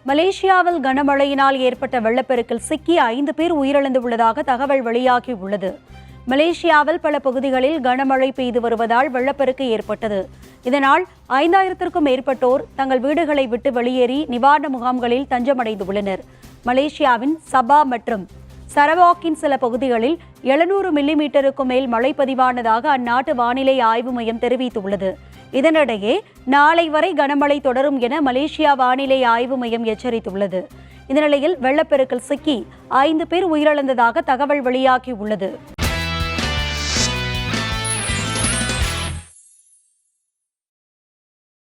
மலேசியாவில் கனமழையினால் ஏற்பட்ட வெள்ளப்பெருக்கில் சிக்கி 5 பேர் உயிரிழந்துள்ளதாக தகவல் வெளியாகியுள்ளது. மலேசியாவில் பல பகுதிகளில் கனமழை பெய்து வருவதால் வெள்ளப்பெருக்கு ஏற்பட்டது. இதனால் 5000த்திற்கும் மேற்பட்டோர் தங்கள் வீடுகளை விட்டு வெளியேறி நிவாரண முகாம்களில் தஞ்சமடைந்துள்ளனர். மலேசியாவின் சபா மற்றும் சரவாக்கின் சில பகுதிகளில் 700 மில்லிமீட்டருக்கும் மேல் மழை பதிவானதாக அந்நாட்டு வானிலை ஆய்வு மையம் தெரிவித்துள்ளது. இதனிடையே நாளை வரை கனமழை தொடரும் என மலேசியா வானிலை ஆய்வு மையம் எச்சரித்துள்ளது. இந்த நிலையில் வெள்ளப்பெருக்கில் சிக்கி 5 பேர் உயிரிழந்ததாக தகவல் வெளியாகியுள்ளது.